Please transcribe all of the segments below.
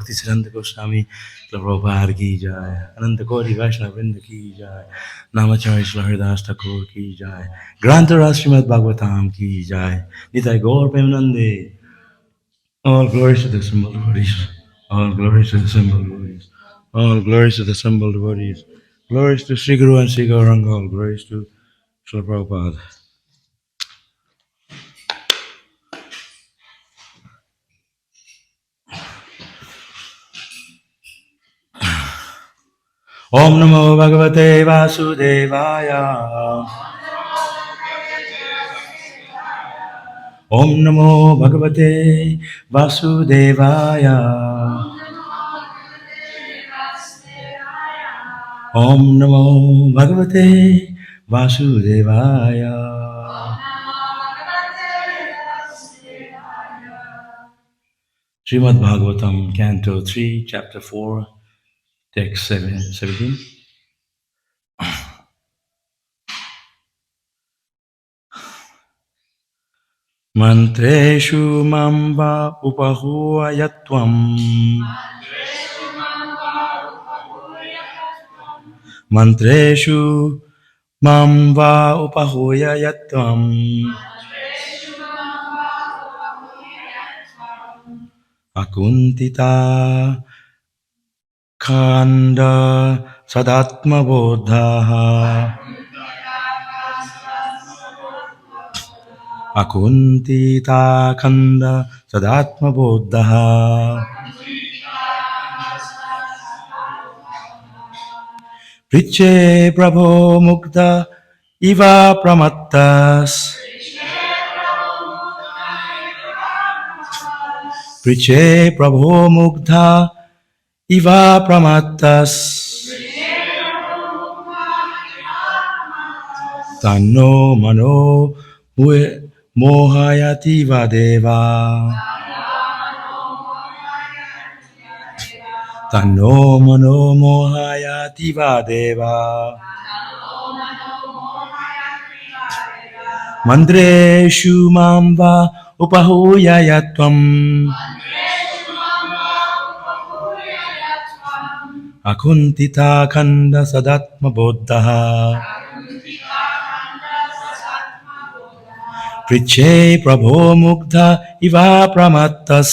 Bhaktisiddhanta Goswami, Prabhupada ki jai, Ananta Koti Vaishnava Vrinda ki jai, Namacharya Srila Haridas Thakur ki jai, Grantara Srimad Bhagavatam ki jai, Nitai Gaur Premanande. All glories to the assembled devotees. All glories to the assembled devotees. All glories to the assembled devotees. Glories to Sri Guru and Sri Gauranga. All glories to Srila Prabhupada. Om Namo Bhagavate Vasudevaya. Om Namo Bhagavate Vasudevaya. Om Namo Bhagavate Vasudevaya. Srimad Bhagavatam, Canto 3, Chapter 4, Text 17. Mantreshu mamba upahuayatvam. Mantreshu mamba upahuayatvam. Akuntita Kanda Sadatma Bodha. Akuntita Kanda Sadatma Bodha. Priche Prabhu Mukta Iva Pramattas. Priche Prabhu Mukta Iva Pramattas. Tanno Mano Mohayati Vadeva. Tanno Mano Mohayati Vadeva. Mandreshu Mamba Upahuyayatvam. Akuntita Kanda Sadatma Bodha. Priche Prabho Mukta Iva Pramattas.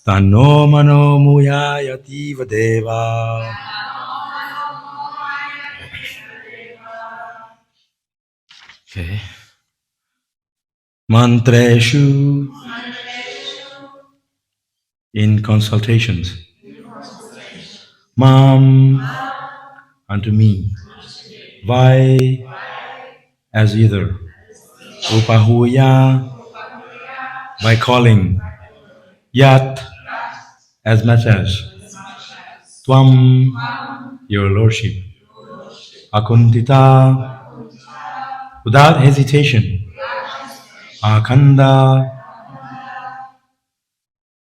Tanno Mano Muyayati Vadeva. Okay. Mantreshu, in consultations. Mam, unto me. Vai, as either. Upahuya, by calling. Yat, as much as. Tvam, your lordship. Akuntita, without hesitation. Akhanda,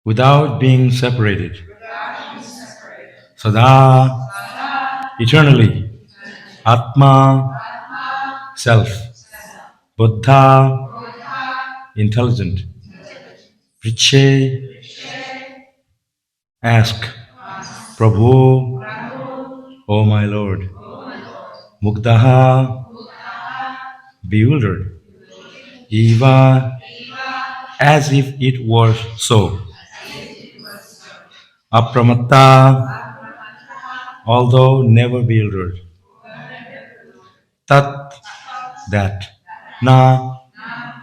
without being separated. Sada, eternally. Atma, self. Buddha, intelligent. Priche, ask. Prabhu, O my Lord. Muktaha, bewildered. Eva, as if it were so. Apramatta, although never bewildered. Tat, that. Na,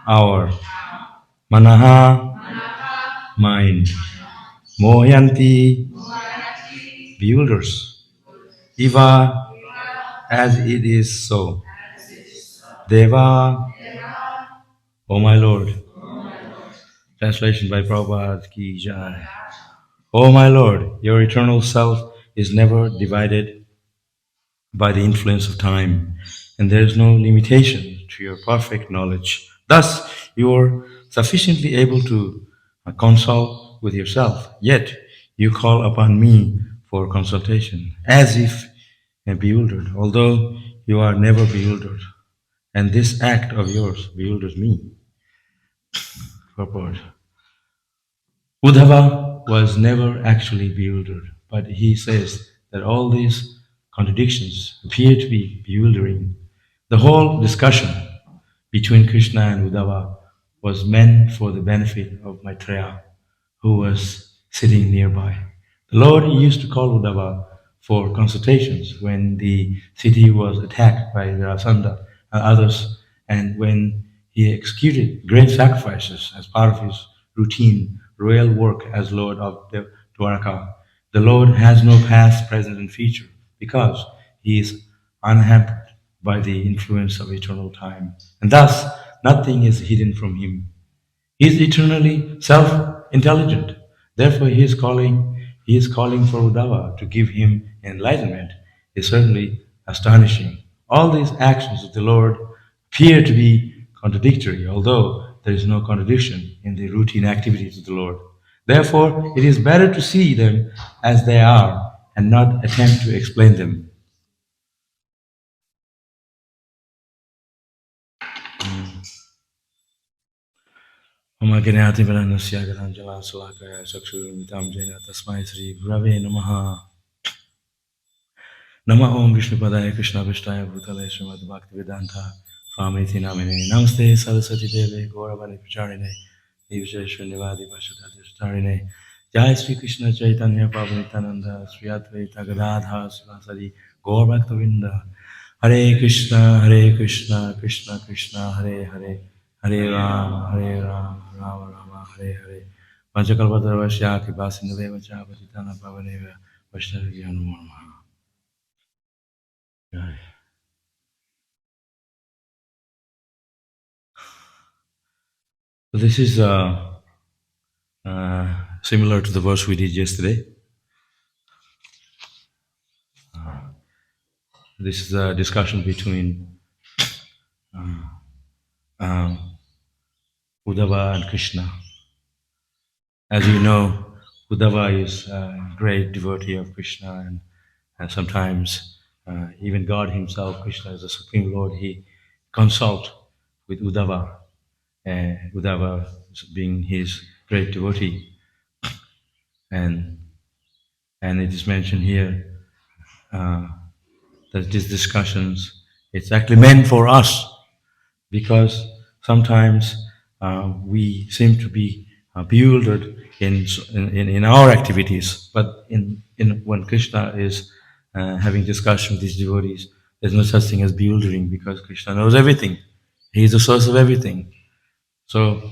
our. Manaha, mind. Mohyanti, bewilders. Eva, as it is so. Deva, O my Lord. Translation by Prabhupada Ki Jai. O my Lord, your eternal self is never divided by the influence of time, and there is no limitation to your perfect knowledge. Thus, you are sufficiently able to consult with yourself, yet you call upon me for consultation, as if bewildered, although you are never bewildered. And this act of yours bewilders me. Purport. Uddhava was never actually bewildered, but he says that all these contradictions appear to be bewildering. The whole discussion between Krishna and Uddhava was meant for the benefit of Maitreya, who was sitting nearby. The Lord used to call Uddhava for consultations when the city was attacked by Rasanda and others, and when he executed great sacrifices as part of his routine royal work as Lord of Dwarka. The Lord has no past, present, and future because he is unhampered by the influence of eternal time, and thus nothing is hidden from him. He is eternally self-intelligent. Therefore, he is calling for Uddhava to give him enlightenment is certainly astonishing. All these actions of the Lord appear to be contradictory, although there is no contradiction in the routine activities of the Lord. Therefore, it is better to see them as they are and not attempt to explain them. Mama Ganati Varanasya Garanjala Salakaya Chakshuramitam Jena Tasmai Sri Gurave Namaha. Nama Om Vishnupadaya Krishna Vishtaya Bhutale Srimad Bhaktivedanta Swamiti Namine Namaste Saraswati Deve Gauravani Pracharine Divjeshwar Pashadadishtarine Jai Sri Krishna Chaitanya Prabhu Nityananda Sri Advaita Gadadha Sivasadi Gaur Bhaktavinda Hare Krishna Krishna Krishna Hare Hare Hare Ram Rama Rama Hare Hare Panchakalpatarvasya Kripasinadeva Chapatitana Pavaneva Vaishnavya Namo Namaha. So this is similar to the verse we did yesterday. This is a discussion between um, Uddhava and Krishna. As you know, Uddhava is a great devotee of Krishna, and sometimes even God Himself, Krishna is the Supreme Lord, He consult with Uddhava, Uddhava being His great devotee, and it is mentioned here that these discussions, it's actually meant for us because sometimes we seem to be bewildered in our activities, but when Krishna is having discussion with his devotees, there's no such thing as bewildering because Krishna knows everything. He is the source of everything. So,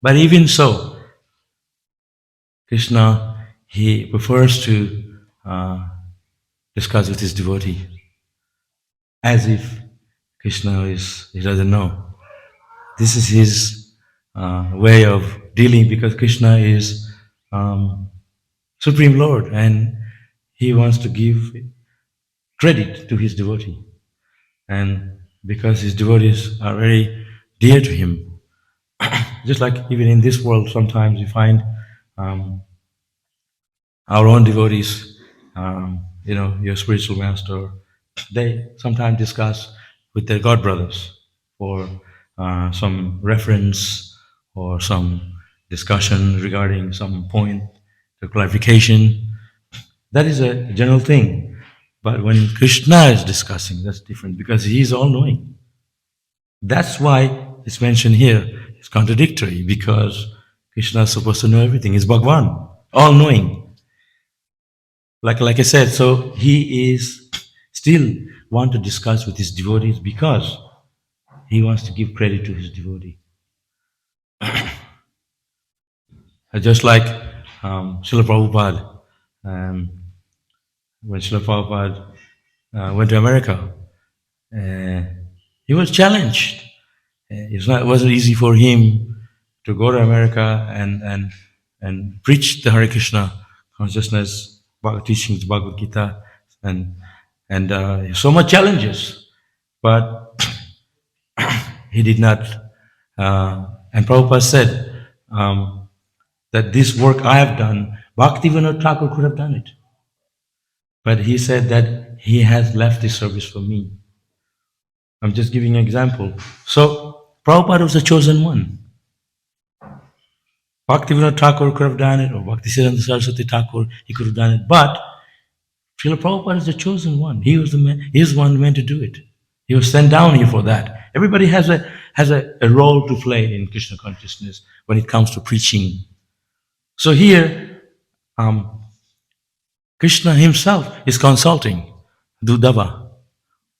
but even so, Krishna, he prefers to discuss with his devotee as if Krishna is, he doesn't know. This is his way of dealing because Krishna is Supreme Lord and he wants to give credit to his devotee. And because his devotees are very dear to him, just like even in this world, sometimes we find um, our own devotees, your spiritual master, they sometimes discuss with their god brothers for some reference or some discussion regarding some point, the clarification. That is a general thing. But when Krishna is discussing, that's different because he is all knowing. That's why it's mentioned here. It's contradictory because Krishna is supposed to know everything. He's Bhagwan, all knowing. Like I said, so he is still want to discuss with his devotees because he wants to give credit to his devotee. Just like Srila Prabhupada, um, when Srila Prabhupada went to America, uh, he was challenged. It wasn't easy for him to go to America and preach the Hare Krishna consciousness, teachings, Bhagavad Gita, and so much challenges. But he did not. And Prabhupada said that this work I have done, Bhaktivinoda Thakur could have done it. But he said that he has left this service for me. I'm just giving an example. So Prabhupada was the chosen one. Bhaktivinoda Thakur could have done it, or Bhaktisiddhanta Saraswati Thakur, he could have done it. But Srila Prabhupada is the chosen one. He was the man, he is the one meant to do it. He was sent down here for that. Everybody has a role to play in Krishna consciousness when it comes to preaching. So here, Krishna himself is consulting Uddhava.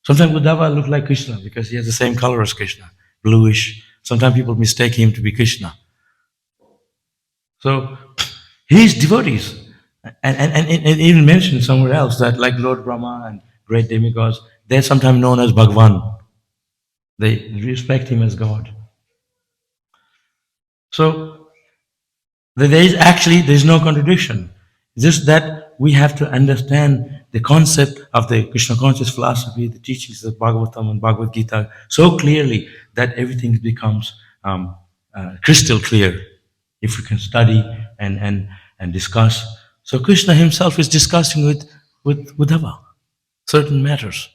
Sometimes Uddhava looks like Krishna because he has the same color as Krishna, bluish. Sometimes people mistake him to be Krishna. So his devotees, and it even mentioned somewhere else that like Lord Brahma and great demigods, they're sometimes known as Bhagwan. They respect him as God. So there's no contradiction. Just that we have to understand the concept of the Krishna conscious philosophy, the teachings of Bhagavatam and Bhagavad Gita so clearly that everything becomes crystal clear if we can study and discuss. So Krishna himself is discussing with Uddhava certain matters.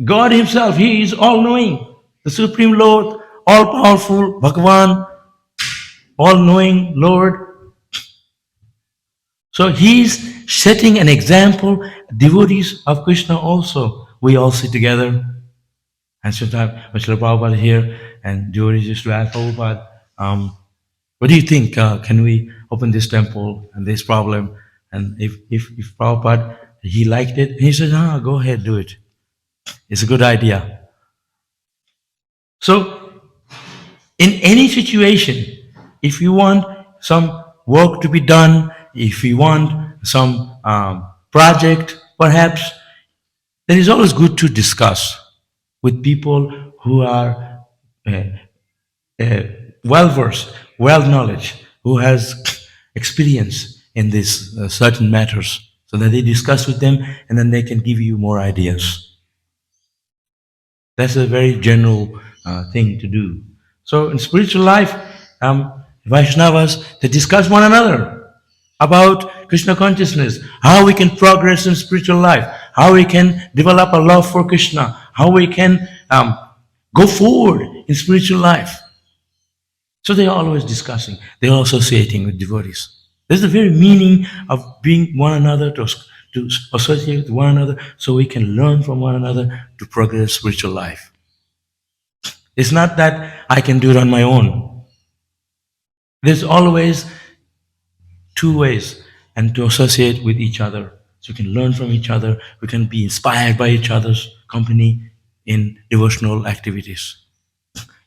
God himself, he is all-knowing, the Supreme Lord, all-powerful, Bhagavan, all-knowing Lord. So he's setting an example. Devotees of Krishna also, we all sit together. And sometimes when Srila Prabhupada is here, and devotees used to ask Prabhupada, what do you think? Can we open this temple and this problem? And if Prabhupada, he liked it, he said, go ahead, do it. It's a good idea. So in any situation, if you want some work to be done, if you want some project, perhaps, then it's always good to discuss with people who are well-versed, well-knowledge, who has experience in these certain matters, so that they discuss with them and then they can give you more ideas. That's a very general thing to do. So in spiritual life, Vaishnavas, they discuss one another about Krishna consciousness, how we can progress in spiritual life, how we can develop a love for Krishna, how we can go forward in spiritual life. So they are always discussing, they are associating with devotees. That's the very meaning of being one another, to associate with one another, so we can learn from one another to progress spiritual life. It's not that I can do it on my own. There's always two ways, and to associate with each other. So we can learn from each other, we can be inspired by each other's company in devotional activities.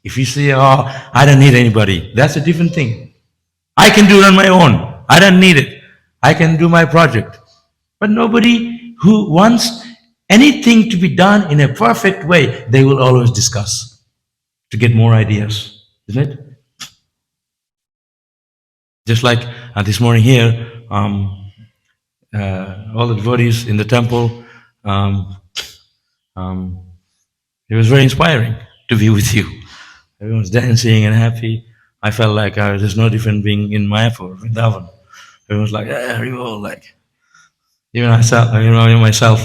If you say, I don't need anybody, that's a different thing. I can do it on my own. I don't need it. I can do my project. But nobody who wants anything to be done in a perfect way, they will always discuss to get more ideas, isn't it? Just like this morning here, all the devotees in the temple, it was very inspiring to be with you. Everyone's dancing and happy. I felt like there's no different being in Mayapur, Vrindavan. Everyone's like, like. Even myself,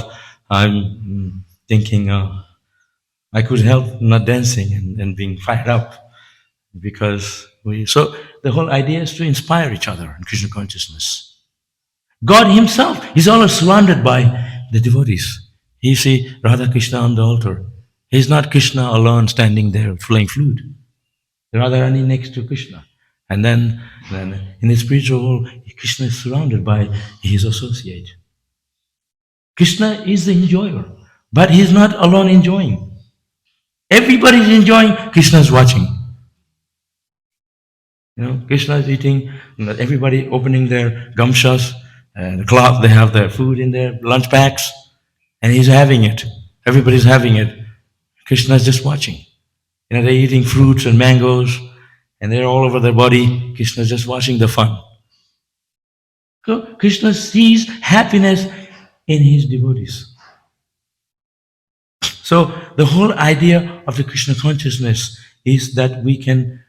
I'm thinking I could help not dancing and being fired up, because so the whole idea is to inspire each other in Krishna consciousness. God himself is always surrounded by the devotees. You see Radha Krishna on the altar. He's not Krishna alone standing there playing flute. Radharani next to Krishna. And then in the spiritual world, Krishna is surrounded by his associate. Krishna is the enjoyer, but he is not alone enjoying. Everybody is enjoying, Krishna is watching. Krishna is eating, everybody opening their gamshas, the cloth, they have their food in their lunch packs, and he's having it. Everybody's having it. Krishna is just watching. They're eating fruits and mangoes, and they're all over their body. Krishna is just watching the fun. So Krishna sees happiness in his devotees. So the whole idea of the Krishna consciousness is that we can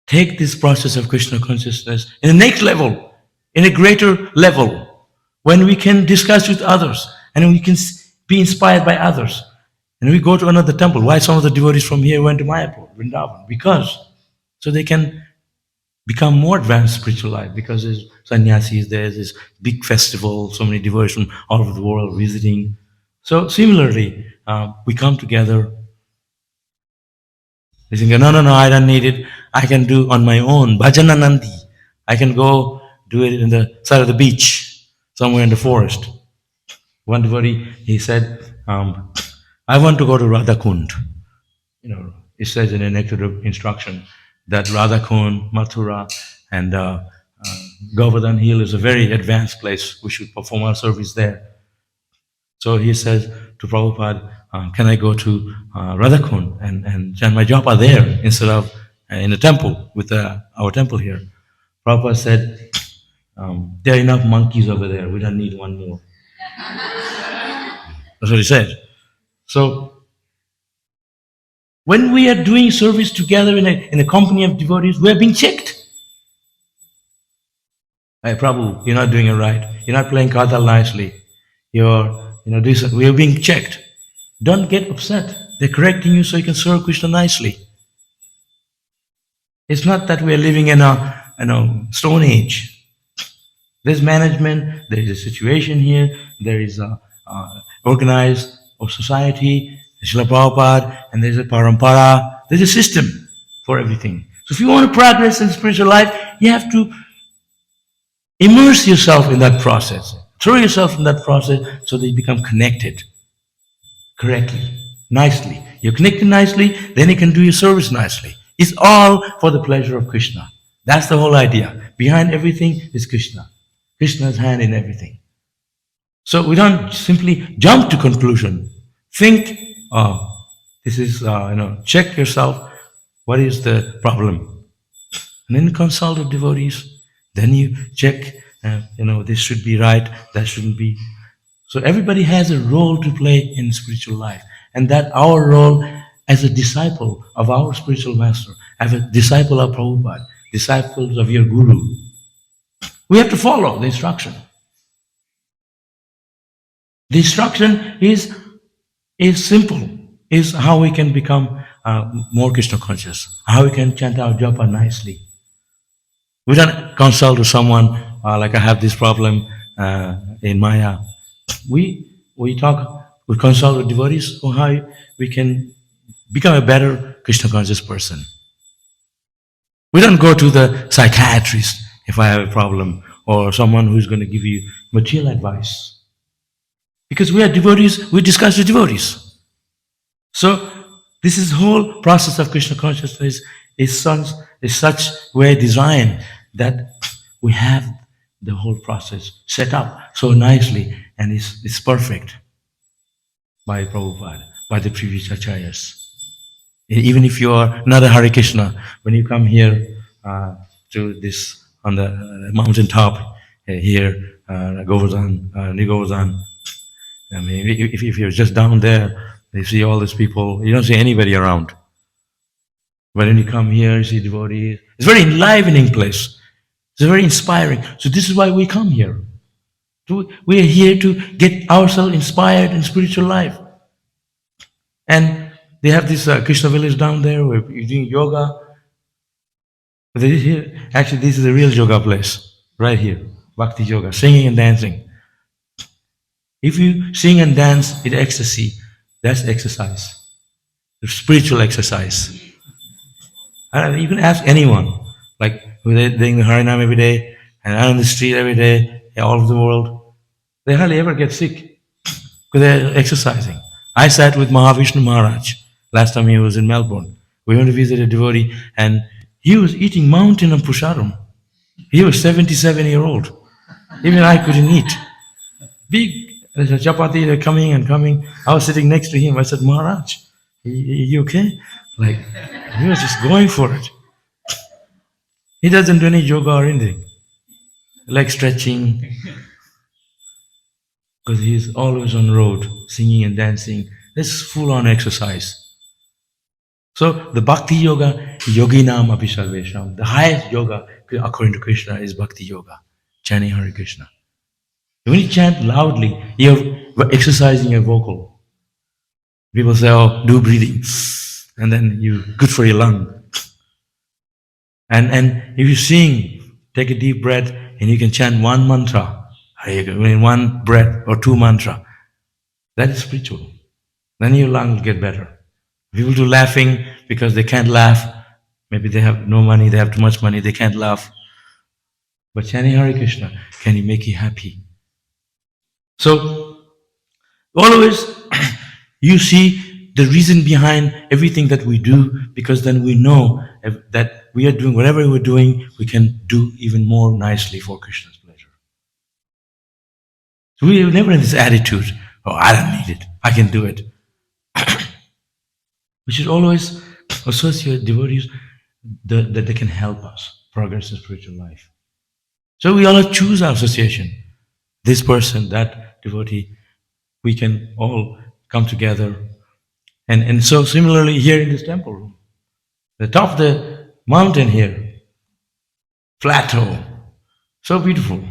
take this process of Krishna consciousness in the next level, in a greater level, when we can discuss with others and we can be inspired by others. And we go to another temple. Why some of the devotees from here went to Mayapur, Vrindavan? Because So they can become more advanced spiritual life because there's sannyasis, there's this big festival, so many devotees from all over the world visiting. So similarly, we come together. They think, no, no, no, I don't need it. I can do on my own. Bhajana Nandi. I can go do it in the side of the beach, somewhere in the forest. One devotee, he said, I want to go to Radha Kund. It says in the Nectar instruction that Radha Kund, Mathura, and Govardhan Hill is a very advanced place. We should perform our service there. So he says to Prabhupada, can I go to Radhakund and chant my japa there instead of in the temple with our temple here? Prabhupada said, there are enough monkeys over there. We don't need one more. That's what he said. So when we are doing service together in a company of devotees, we are being checked. Hey, Prabhu, you're not doing it right. You're not playing Kathal nicely. We are being checked. Don't get upset. They're correcting you so you can serve Krishna nicely. It's not that we are living in a stone age. There's management, there is a situation here, there is a organized or society, Srila Prabhupada, and there's a parampara. There's a system for everything. So if you want to progress in spiritual life, you have to immerse yourself in that process. Throw yourself in that process so that you become connected correctly, nicely. You're connected nicely, then you can do your service nicely. It's all for the pleasure of Krishna. That's the whole idea. Behind everything is Krishna. Krishna's hand in everything. So we don't simply jump to conclusion. Think, this is, check yourself. What is the problem? And then consult with devotees. Then you check, this should be right, that shouldn't be. So everybody has a role to play in spiritual life. And that our role as a disciple of our spiritual master, as a disciple of Prabhupada, disciples of your guru, we have to follow the instruction. The instruction is simple, is how we can become more Krishna conscious, how we can chant our japa nicely. We don't consult with someone like I have this problem in Maya. We consult with devotees on how we can become a better Krishna conscious person. We don't go to the psychiatrist if I have a problem or someone who's going to give you material advice. Because we are devotees, we discuss with devotees. So this is whole process of Krishna consciousness is such way designed that we have the whole process set up so nicely and it's perfect by Prabhupada, by the previous acharyas. Even if you are not a Hare Krishna, when you come here to this on the mountain top here, Govardhan, New Govardhan, I mean, if you're just down there, you see all these people, you don't see anybody around. But when you come here, you see devotees. It's a very enlivening place. It's very inspiring. So this is why we come here. We are here to get ourselves inspired in spiritual life. And they have this Krishna village down there where you're doing yoga. Actually, this is a real yoga place, right here. Bhakti yoga, singing and dancing. If you sing and dance in ecstasy, that's exercise. It's spiritual exercise. And you can ask anyone, like they're doing the Harinam every day and out on the street every day, all over the world. They hardly ever get sick because they're exercising. I sat with Mahavishnu Maharaj last time he was in Melbourne. We went to visit a devotee and he was eating mountain of pusharam. He was 77-year-old. Even I couldn't eat. Big chapati, they're coming and coming. I was sitting next to him. I said, Maharaj, you okay? Like, he was just going for it. He doesn't do any yoga or anything. Like stretching. Because he's always on the road, singing and dancing. This full-on exercise. So the Bhakti Yoga, Yoginam Api Sarvesham, the highest yoga according to Krishna is Bhakti Yoga, chanting Hare Krishna. When you chant loudly, you're exercising your vocal. People say, oh, do breathing. And then good for your lung. And if you sing, take a deep breath and you can chant one mantra, in one breath or two mantra. That is spiritual. Then your lung will get better. People do laughing because they can't laugh. Maybe they have no money, they have too much money, they can't laugh. But chanting Hare Krishna can make you happy. So always you see the reason behind everything that we do, because then we know that we are doing whatever we're doing, we can do even more nicely for Krishna's pleasure. So we never in this attitude, oh, I don't need it, I can do it. We should always associate devotees that they can help us progress in spiritual life. So we all choose our association. This person, that devotee, we can all come together. And so similarly here in this temple room, the top of the mountain here, plateau, so beautiful.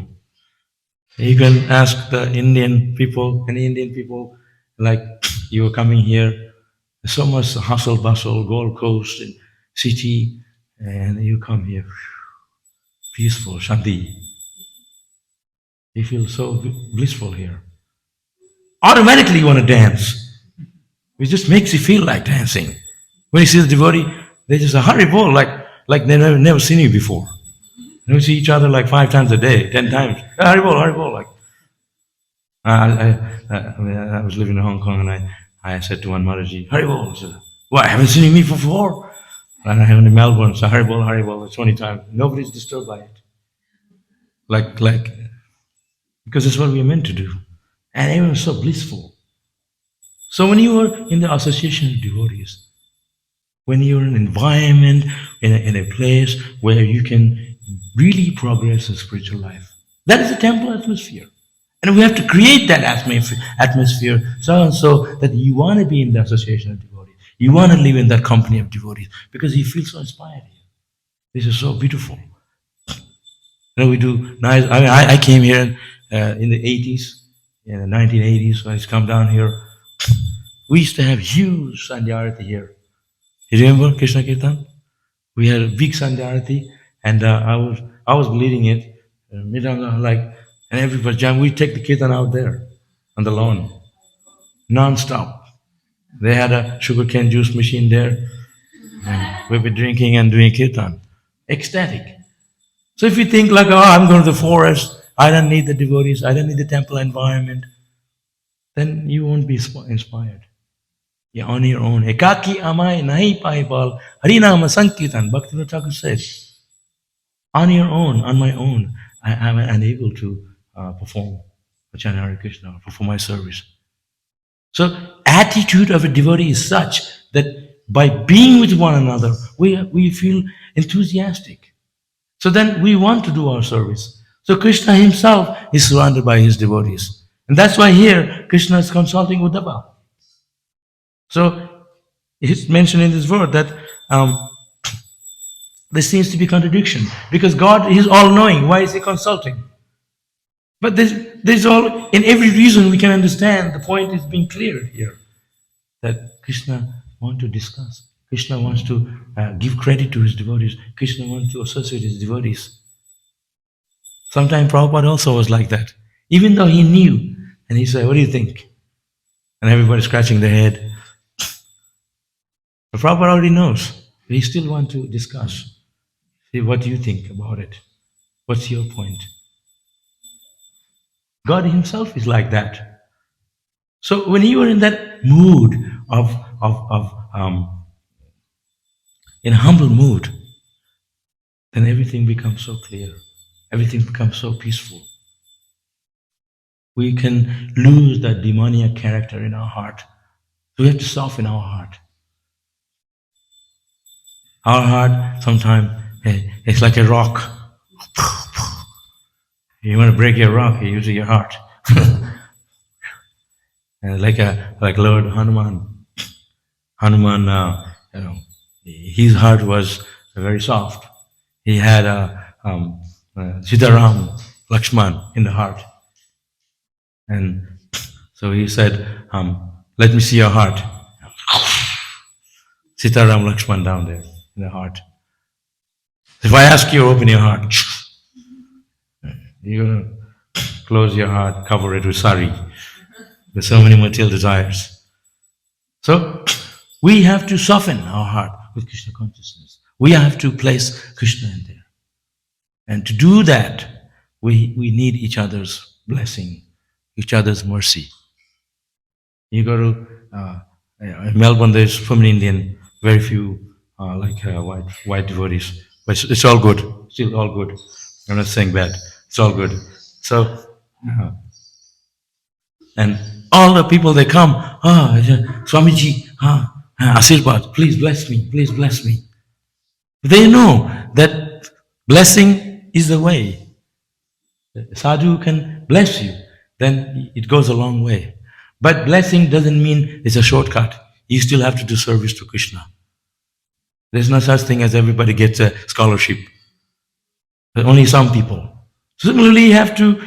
You can ask the Indian people, any Indian people, like you are coming here, so much hustle bustle, Gold Coast and city, and you come here, peaceful, shanti. You feel so blissful here. Automatically you want to dance. It just makes you feel like dancing. When you see the devotee, they just a hurry ball, like they never seen you before. We see each other like 5 times a day, 10 times. Hurry ball, like. I was living in Hong Kong and I said to one Maharaji, hurry ball. He said, what, haven't seen me before? And I am in Melbourne, so hurry ball, 20 times. Nobody's disturbed by it. Like, because that's what we are meant to do. And everyone's so blissful. So when you are in the association of devotees, when you're in an environment, in a place where you can really progress in spiritual life, that is the temple atmosphere. And we have to create that atmosphere so that you want to be in the association of devotees. You want to live in that company of devotees because you feel so inspired here. This is so beautiful. We do nice. I came here in the 80s, in the 1980s, when I come down here. We used to have huge Sandhyarati here. You remember Krishna Kirtan? We had a big Sandhyarati, and I was leading it. And everybody jam. We take the Kirtan out there on the lawn, non-stop. They had a sugarcane juice machine there, and we were drinking and doing Kirtan. Ecstatic. So if you think like, oh, I'm going to the forest, I don't need the devotees, I don't need the temple environment, then you won't be inspired. You're on your own. Ekaki amai nahi paibal harinama sankirtan. Bhaktivinoda Thakur says, on your own, on my own, I am unable to perform Bhajan Hare Krishna, perform my service. So attitude of a devotee is such that by being with one another, we feel enthusiastic. So then we want to do our service. So Krishna himself is surrounded by his devotees. And that's why here Krishna is consulting Uddhava. So it's mentioned in this word that there seems to be contradiction because God is all-knowing. Why is he consulting? But there's all, in every reason we can understand, the point is being cleared here. That Krishna wants to discuss. Krishna wants to give credit to his devotees. Krishna wants to associate his devotees. Sometimes Prabhupada also was like that. Even though he knew, and he said, what do you think? And everybody scratching their head. But Prabhupada already knows. But he still wants to discuss. See, what do you think about it? What's your point? God himself is like that. So when you are in that mood in a humble mood, then everything becomes so clear. Everything becomes so peaceful. We can lose that demoniac character in our heart. So we have to soften our heart. Our heart sometimes it's like a rock. You want to break your rock, you use your heart. And like Lord Hanuman. Hanuman, his heart was very soft. He had Sitaram, Lakshman in the heart. And so he said, let me see your heart. Sitaram Lakshman down there in the heart. If I ask you, open your heart. You're going to close your heart, cover it with sari. There's so many material desires. So we have to soften our heart with Krishna consciousness. We have to place Krishna in there. And to do that, we need each other's blessing, each other's mercy. You go to in Melbourne, there's so many Indian, very few white devotees. But it's all good, still all good. I'm not saying bad. It's all good. So, and all the people they come, Swamiji, Asirvad, please bless me, please bless me. They know that blessing is the way. Sadhu can bless you, then it goes a long way. But blessing doesn't mean it's a shortcut. You still have to do service to Krishna. There's no such thing as everybody gets a scholarship. Only some people. Similarly, you have to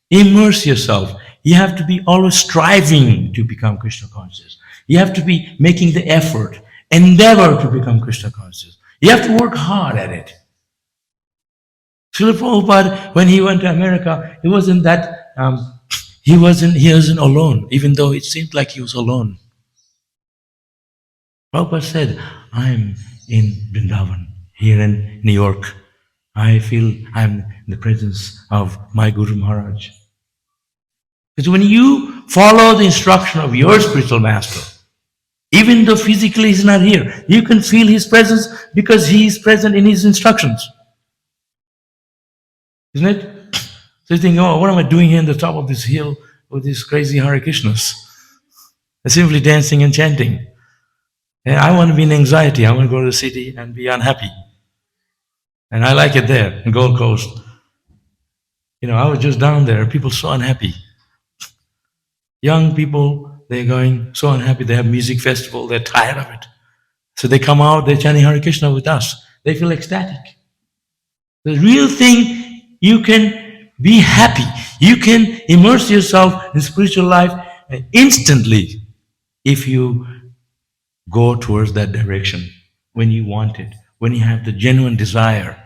immerse yourself. You have to be always striving to become Krishna conscious. You have to be making the effort, endeavor to become Krishna conscious. You have to work hard at it. Srila Prabhupada, when he went to America, it wasn't that he wasn't alone, even though it seemed like he was alone. Prabhupada said, I'm in Vrindavan, here in New York. I feel I'm in the presence of my Guru Maharaj. Because when you follow the instruction of your spiritual master, even though physically he's not here, you can feel his presence because he is present in his instructions. Isn't it? So you think, oh, what am I doing here on the top of this hill with these crazy Hare Krishnas? They're simply dancing and chanting. And I want to be in anxiety. I want to go to the city and be unhappy. And I like it there in Gold Coast. I was just down there. People so unhappy. Young people, they're going so unhappy. They have music festival. They're tired of it. So they come out, they're chanting Hare Krishna with us. They feel ecstatic. The real thing, you can be happy. You can immerse yourself in spiritual life instantly if you go towards that direction when you want it, when you have the genuine desire,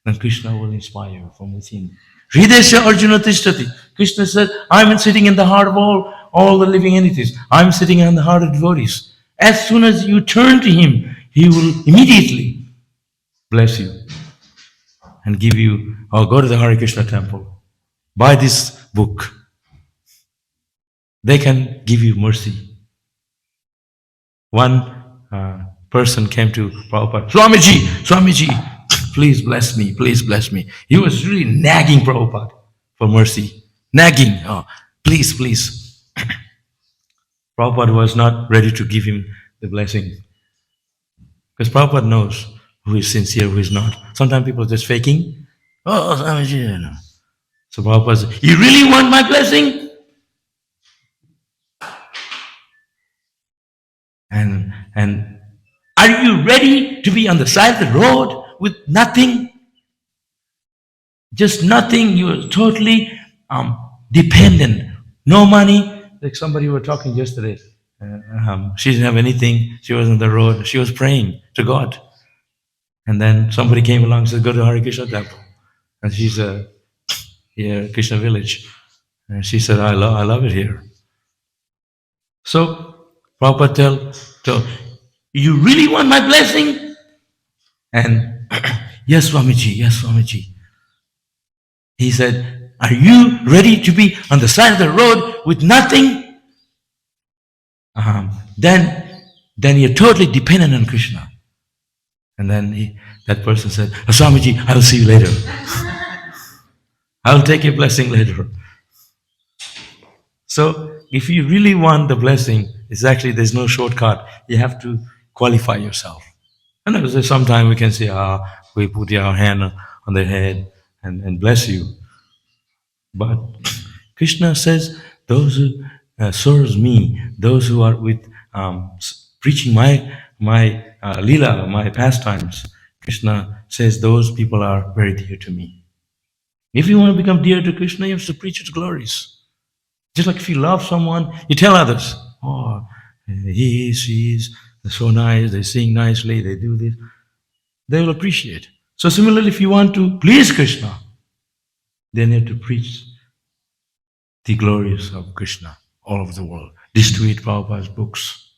then Krishna will inspire you from within. Hridesya Arjuna Tishtati. Krishna said, I'm sitting in the heart of all the living entities. I'm sitting in the heart of devotees. As soon as you turn to him, he will immediately bless you and give you, go to the Hare Krishna temple. Buy this book. They can give you mercy. One person came to Prabhupada, Swamiji, please bless me, please bless me. He was really nagging Prabhupada for mercy. Nagging, please. Prabhupada was not ready to give him the blessing. Because Prabhupada knows who is sincere, who is not. Sometimes people are just faking. Oh, Swamiji. So Prabhupada said, you really want my blessing? And are you ready to be on the side of the road with nothing? Just nothing. You're totally dependent. No money. Like somebody were talking yesterday. She didn't have anything. She was on the road. She was praying to God. And then somebody came along and said, go to Hare Krishna Temple. And she's here, Krishna village. And she said, I love it here. So Prabhupada told, you really want my blessing? And yes, Swamiji. He said, are you ready to be on the side of the road with nothing? Then you're totally dependent on Krishna. And then that person said, Swamiji, I'll see you later. I'll take your blessing later. So if you really want the blessing, there's no shortcut. You have to qualify yourself. And sometimes we can say, we put our hand on their head and bless you. But Krishna says, those who serves me, those who are with preaching my lila, my pastimes, Krishna says those people are very dear to me. If you want to become dear to Krishna, you have to preach his glories. Just like if you love someone, you tell others, oh, he is, she is so nice, they sing nicely, they do this. They will appreciate. So similarly, if you want to please Krishna, then you have to preach the glories of Krishna all over the world. Distribute Prabhupada's books.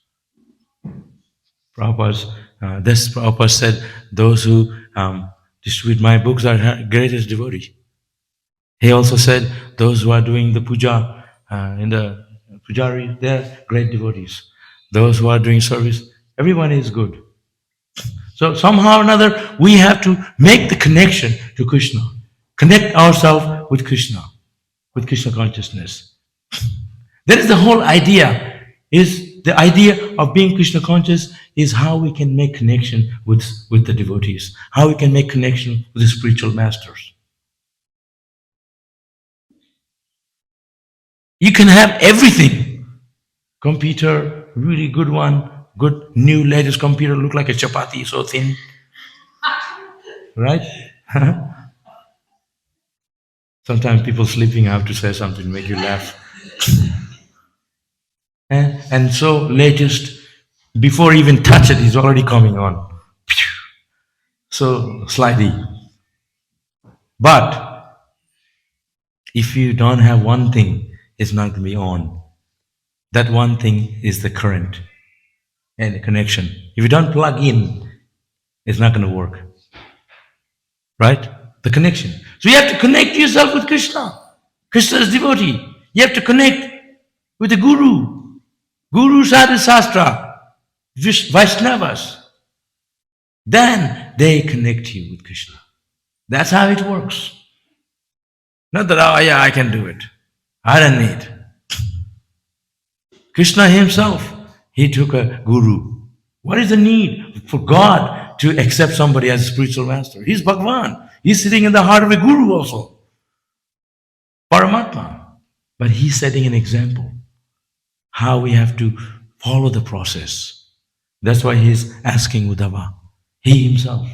Prabhupada said, those who distribute my books are her greatest devotee. He also said, those who are doing the puja in the pujari, they're great devotees. Those who are doing service, everyone is good. So somehow or another, we have to make the connection to Krishna. Connect ourselves with Krishna consciousness. That is the whole idea. Is the idea of being Krishna conscious is how we can make connection with the devotees, how we can make connection with the spiritual masters. You can have everything. Computer, really good one, good new latest computer, look like a chapati, so thin. Right? Sometimes people sleeping, I have to say something to make you laugh. And so latest, before even touch it, it's already coming on. So slightly. But if you don't have one thing, it's not going to be on. That one thing is the current and the connection. If you don't plug in, it's not going to work. Right? The connection. So you have to connect yourself with Krishna. Krishna's devotee. You have to connect with the Guru. Guru Sadhu Sastra. Vaishnavas. Then they connect you with Krishna. That's how it works. Not that, oh yeah, I can do it. I don't need. Krishna himself, he took a guru. What is the need for God to accept somebody as a spiritual master? He's Bhagavan. He's sitting in the heart of a guru also. Paramatma. But he's setting an example how we have to follow the process. That's why he's asking Uddhava. He himself.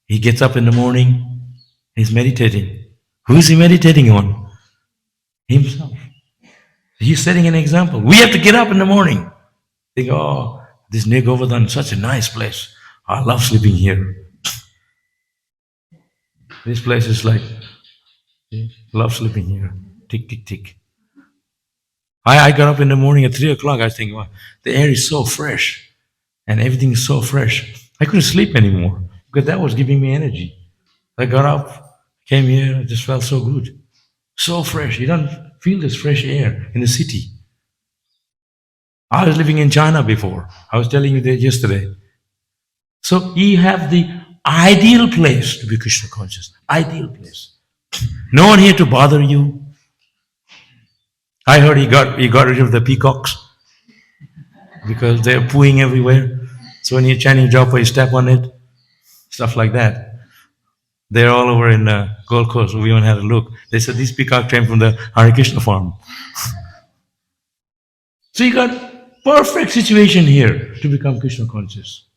He gets up in the morning, he's meditating. Who is he meditating on? Himself. He's setting an example. We have to get up in the morning. Think, oh, this New Govardhana is such a nice place. I love sleeping here. This place is like, love sleeping here. Tick, tick, tick. I got up in the morning at 3 o'clock. I think, wow, the air is so fresh and everything is so fresh. I couldn't sleep anymore because that was giving me energy. I got up, came here, I just felt so good. So fresh. You don't feel this fresh air in the city. I was living in China before. I was telling you that yesterday. So you have the ideal place to be Krishna conscious. Ideal place. No one here to bother you. I heard he got rid of the peacocks because they're pooing everywhere. So when you're chanting japa, you step on it. Stuff like that. They're all over in Gold Coast. We went and had a look. They said these peacocks came from the Hare Krishna farm. So you got perfect situation here to become Krishna conscious.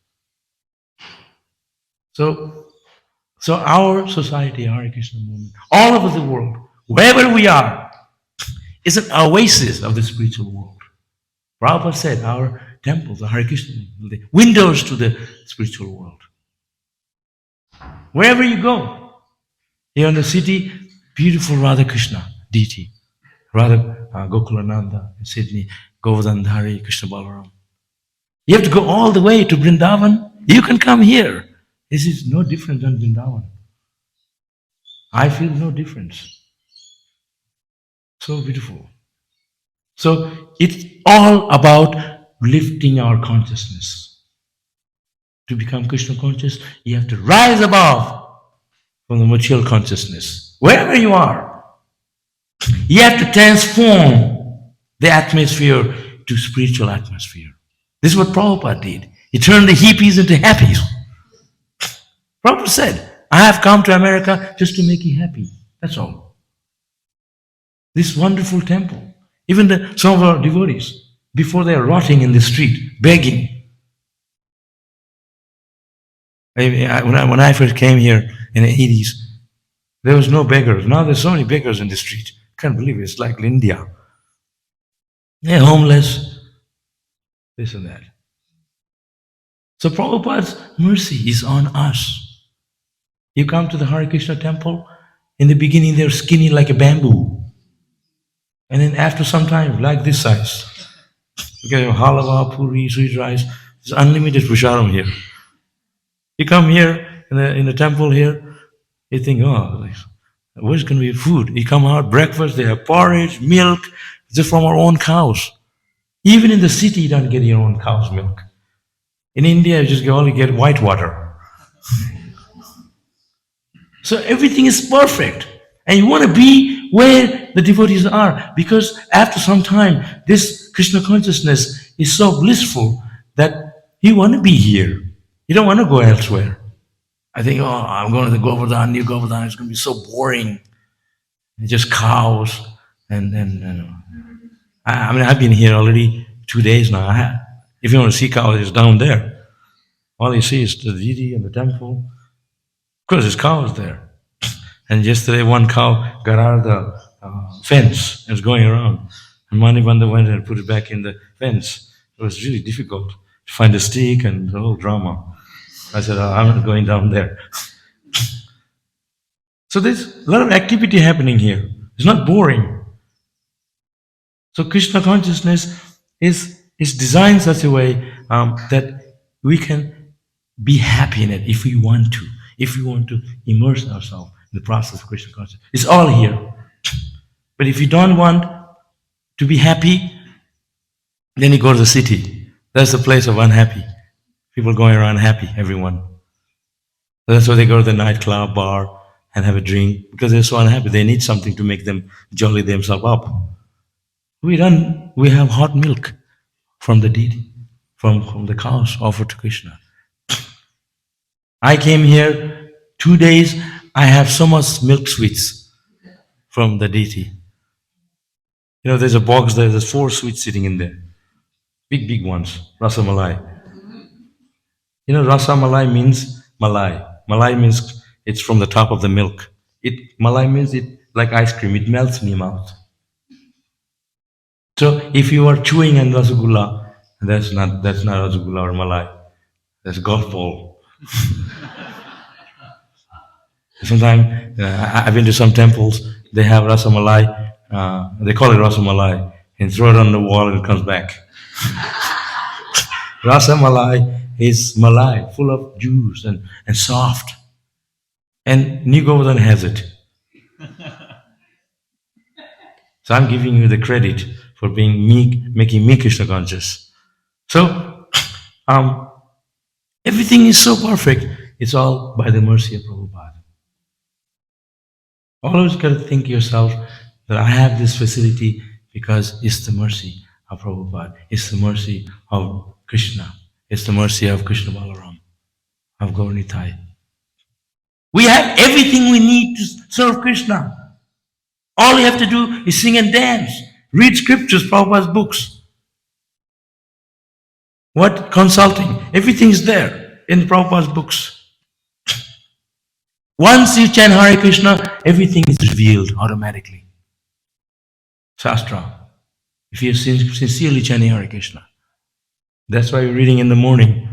So our society, Hare Krishna movement, all over the world, wherever we are, is an oasis of the spiritual world. Prabhupada said our temples, the Hare Krishna, the windows to the spiritual world. Wherever you go, here in the city, beautiful Radha Krishna deity, Radha Gokulananda in Sydney, Govardhan Dhari, Krishna Balaram. You have to go all the way to Vrindavan. You can come here. This is no different than Vrindavan. I feel no difference. So beautiful. So it's all about lifting our consciousness. To become Krishna conscious, you have to rise above from the material consciousness. Wherever you are, you have to transform the atmosphere to spiritual atmosphere. This is what Prabhupada did. He turned the hippies into happies. Prabhupada said, I have come to America just to make you happy. That's all. This wonderful temple. Even some of our devotees, before they are rotting in the street, begging. When I first came here in the 80s, there was no beggars. Now there's so many beggars in the street. Can't believe it. It's like India. They're homeless, this and that. So Prabhupada's mercy is on us. You come to the Hare Krishna temple, in the beginning they're skinny like a bamboo. And then after some time, like this size. You get halava, puri, sweet rice. There's unlimited prasharam here. You come here in the temple here, you think, oh, where's going to be food? You come out, breakfast, they have porridge, milk, just from our own cows. Even in the city, you don't get your own cow's milk. In India, you just only get white water. So everything is perfect. And you want to be where the devotees are. Because after some time, this Krishna consciousness is so blissful that you want to be here. You don't want to go elsewhere. I think, oh, I'm going to the Govardhana, New Govardhana, it's going to be so boring. It's just cows. And I mean, I've been here already 2 days now. If you want to see cows, it's down there. All you see is the deity and the temple. Of course, there's cows there. And yesterday, one cow got out of the fence and was going around. And Manibandha went and put it back in the fence. It was really difficult to find a stick and the whole drama. I said, oh, I'm not going down there. So there's a lot of activity happening here. It's not boring. So Krishna consciousness is designed such a way that we can be happy in it if we want to. If we want to immerse ourselves in the process of Krishna consciousness. It's all here. But if you don't want to be happy, then you go to the city. That's the place of unhappy. People going around happy, everyone. So that's why they go to the nightclub, bar, and have a drink, because they're so unhappy. They need something to make them jolly themselves up. We have hot milk from the deity, from the cows offered to Krishna. I came here 2 days, I have so much milk sweets from the deity. You know, there's a box there, there's 4 sweets sitting in there. Big ones, rasa malai. You know, rasa malai means malai. Malai means it's from the top of the milk. Malai means it like ice cream, it melts in your mouth. So if you are chewing on rasgulla, that's not rasgulla or malai. That's golf ball. Sometimes I've been to some temples. They have rasa malai. They call it rasa malai, and throw it on the wall and it comes back. Rasa malai is malai, full of juice and soft. And New Govardhana has it. So I'm giving you the credit for being making me Krishna conscious. So everything is so perfect. It's all by the mercy of Prabhupada. Always got to think yourself that I have this facility because it's the mercy of Prabhupada. It's the mercy of Krishna. It's the mercy of Krishna Balaram, of Gaur Nitai. We have everything we need to serve Krishna. All you have to do is sing and dance, read scriptures, Prabhupada's books. What? Consulting. Everything is there in Prabhupada's books. Once you chant Hare Krishna, everything is revealed automatically. Shastra. If you're sincerely chanting Hare Krishna. That's why you're reading in the morning.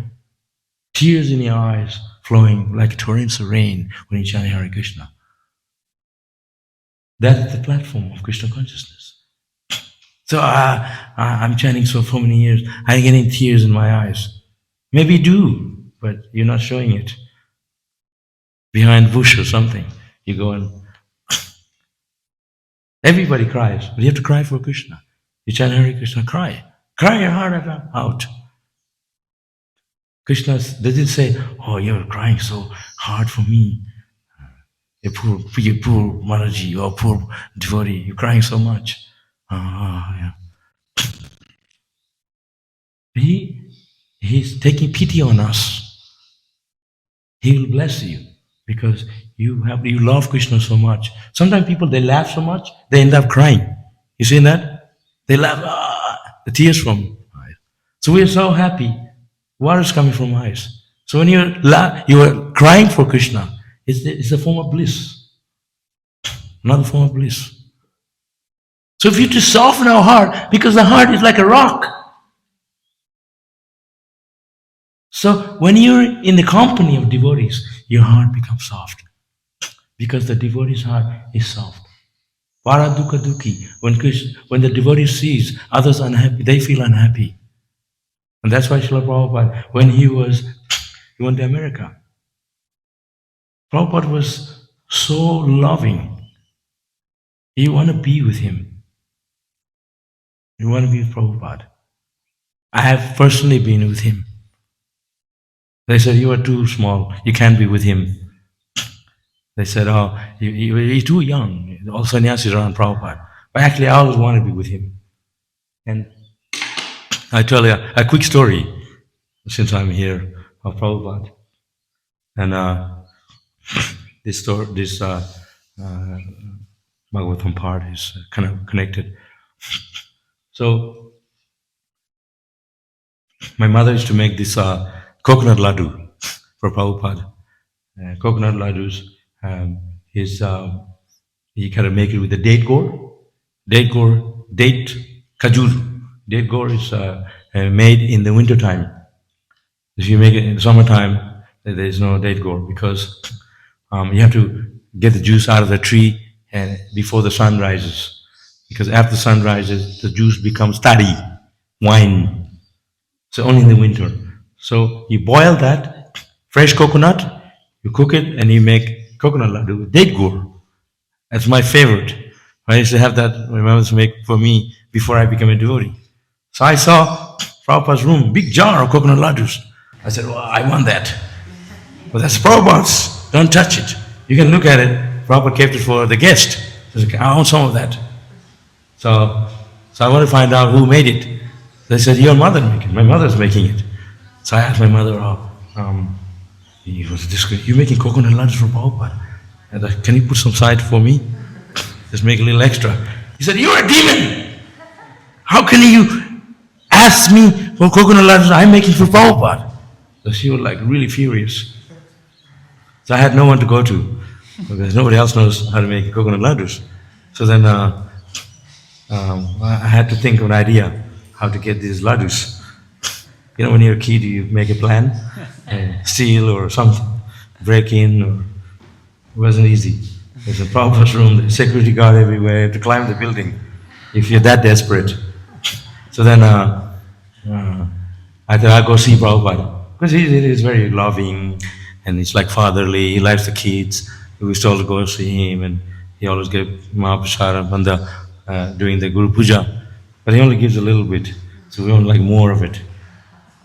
Tears in your eyes flowing like torrents of rain when you chant Hare Krishna. That is the platform of Krishna consciousness. So I'm chanting so many years, I'm getting tears in my eyes. Maybe you do, but you're not showing it. Behind bush or something, you go and everybody cries, but you have to cry for Krishna. You chant Hare Krishna, cry. Cry your heart out. Krishna doesn't say, oh, you're crying so hard for me. You poor Maharaji, you poor devotee, you're crying so much. Yeah. He's taking pity on us. He will bless you because you love Krishna so much. Sometimes people, they laugh so much, they end up crying. You seen that? They laugh, the tears from eyes. So we are so happy. Water is coming from eyes. So when you are crying for Krishna, it's a form of bliss. Another form of bliss. So if you to soften our heart, because the heart is like a rock. So when you're in the company of devotees, your heart becomes soft. because the devotee's heart is soft. Paraduka duki. When the devotee sees others unhappy, they feel unhappy. And that's why Srila Prabhupada, when he went to America, Prabhupada was so loving. You want to be with him. You want to be with Prabhupada. I have personally been with him. They said, you are too small. You can't be with him. They said, oh, you're too young. All sannyasis are around Prabhupada. But actually, I always want to be with him. And I tell you a quick story, since I'm here, of Prabhupada. And this Bhagavatam part is kind of connected. So my mother used to make this coconut laddu for Prabhupada. Coconut laddus, his he kind of make it with the date kajur. Date gore is made in the winter time. If you make it in summertime, there is no date gore because you have to get the juice out of the tree and before the sun rises. Because after the sun rises, the juice becomes tari, wine. So only in the winter. So you boil that fresh coconut, you cook it, and you make coconut laddu with date gur. That's my favorite. I used to have that my mother used to make for me before I became a devotee. So I saw Prabhupada's room, big jar of coconut laddus. I said, well, I want that. But that's Prabhupada's. Don't touch it. You can look at it. Prabhupada kept it for the guest. I said, I want some of that. So I want to find out who made it. They said, your mother making it. My mother's making it. So I asked my mother, you're making coconut laddus for Prabhupada. And can you put some side for me? Just make a little extra. He said, you're a demon. How can you ask me for coconut laddus I'm making for Prabhupada? So she was like really furious. So I had no one to go to because nobody else knows how to make coconut laddus. So then I had to think of an idea how to get these laddus. You know, when you're a kid, you make a plan, steal or something, break in, or it wasn't easy. There's a Prabhupada's room, there's security guard everywhere, you have to climb the building if you're that desperate. So then I thought I'll go see Prabhupada. Because he's very loving and he's like fatherly, he likes the kids. We used to always go see him and he always gave Mahaprasad during the Guru Puja. But he only gives a little bit, so we want like more of it.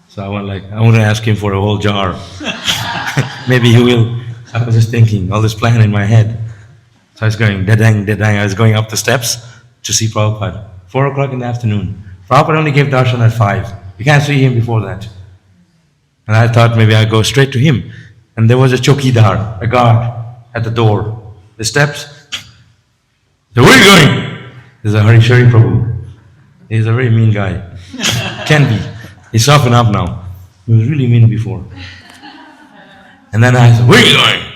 So I want to ask him for a whole jar. Maybe he will. I was just thinking, all this plan in my head. So I was going, da-dang, da-dang. I was going up the steps to see Prabhupada. 4 o'clock in the afternoon. Prabhupada only gave darshan at 5. You can't see him before that. And I thought maybe I'd go straight to him. And there was a chokidar, a guard, at the door. The steps. So where are you going? There's a Harishari Prabhu. He's a very mean guy. Can be. He's softened up now. He was really mean before. And then I said, where are you going?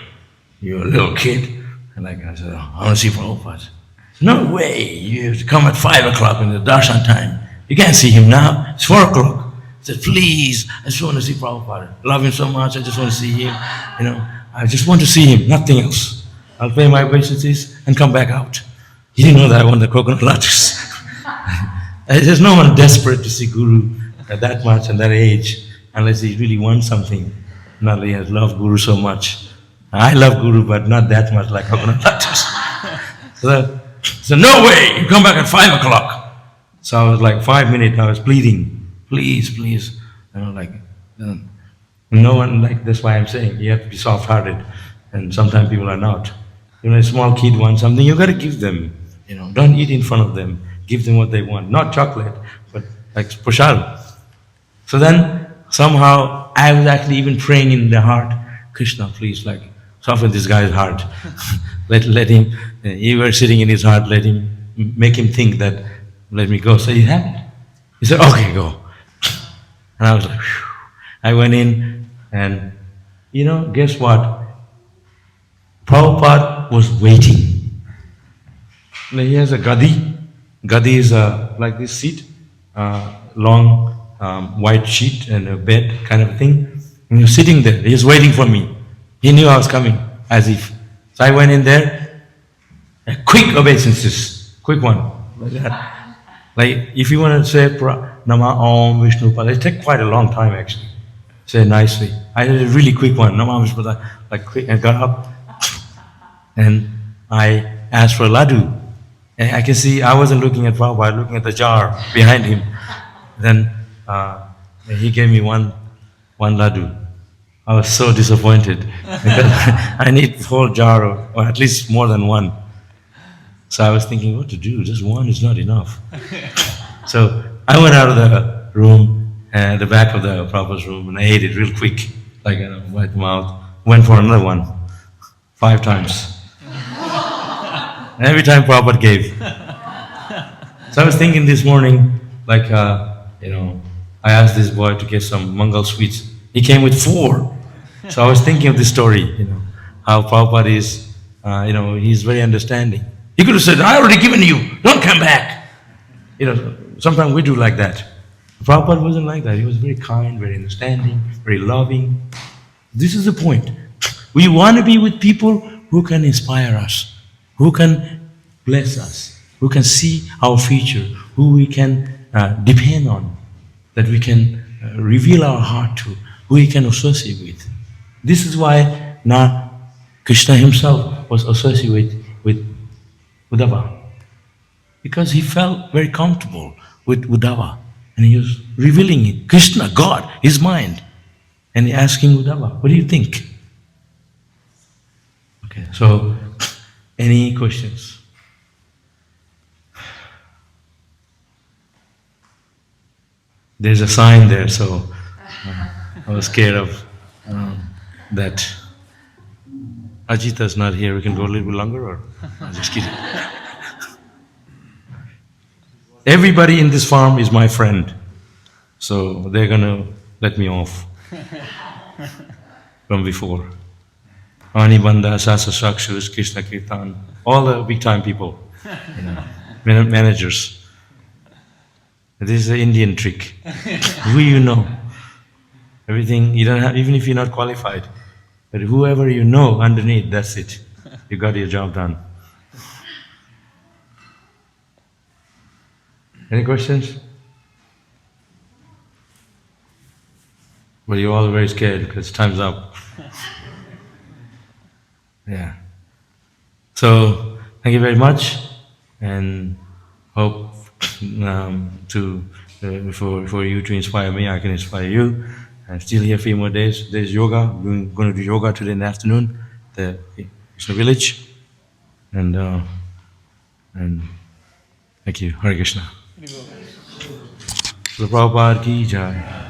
You're a little kid. And I said, oh, I want to see Prabhupada. No way. You have to come at 5 o'clock in the darshan time. You can't see him now. It's 4 o'clock. I said, please, I just want to see Prabhupada. I love him so much. I just want to see him. You know, I just want to see him, nothing else. I'll pay my obeisances and come back out. He didn't know that I want the coconut laddus. There's no one desperate to see Guru at that much and that age, unless he really wants something. Not that he has loved Guru so much. I love Guru, but not that much like coconut laddus. So no way, you come back at 5 o'clock. So I was like 5 minutes, I was pleading, please, please. And I'm like, no one, like, that's why I'm saying, you have to be soft-hearted. And sometimes people are not. You know, a small kid wants something, you got to give them. You know, don't eat in front of them. Give them what they want. Not chocolate, but like prasad. So then, somehow, I was actually even praying in the heart, Krishna, please, like, soften this guy's heart. let him, you were sitting in his heart, make him think that, let me go. So he had it. He said, okay, go. And I was like, phew. I went in and, you know, guess what? Prabhupada was waiting. He has a gadi. Gadi is like this seat, long white sheet and a bed kind of thing. And he was sitting there. He was waiting for me. He knew I was coming, as if. So I went in there, a quick obeisances, quick one, like that. Like if you want to say Nama Om Vishnu Pada, it take quite a long time actually. Say nicely. I did a really quick one, Nama Om Vishnu Pada, like quick. I got up and I asked for a laddu. And I can see I wasn't looking at Prabhupada, I was looking at the jar behind him. Then he gave me one laddu. I was so disappointed because I need a whole jar or at least more than one. So I was thinking what to do, just one is not enough. So I went out of the room, the back of the Prabhupada's room, and I ate it real quick, like wide mouth. Went for another one, 5 times. And every time Prabhupada gave. So I was thinking this morning, like, I asked this boy to get some Mangal sweets. He came with 4. So I was thinking of this story, how Prabhupada is, he's very understanding. He could have said, I already given you, don't come back. Sometimes we do like that. Prabhupada wasn't like that. He was very kind, very understanding, very loving. This is the point. We want to be with people who can inspire us, who can bless us, who can see our future, who we can depend on, that we can reveal our heart to, who we can associate with. This is why now Krishna himself was associated with Uddhava, because he felt very comfortable with Uddhava, and he was revealing it. Krishna, God, his mind, and he asking Uddhava, what do you think? Okay, so any questions? There's a sign there, so I was scared of that. Ajita's not here. We can go a little bit longer, or I'm just kidding. Everybody in this farm is my friend, so they're gonna let me off from before. Anibandha, Sasa Sakshus, Krishna Kirtan, all the big time people, managers. This is an Indian trick. Who you know. Everything, you don't have, even if you're not qualified, but whoever you know underneath, that's it. You got your job done. Any questions? Well, you're all very scared because time's up. Yeah. So, thank you very much, and hope for you to inspire me, I can inspire you. I'm still here a few more days. There's yoga. We're going to do yoga today in the afternoon, the Krishna village, and thank you. Hare Krishna. So Prabhupada ki jai.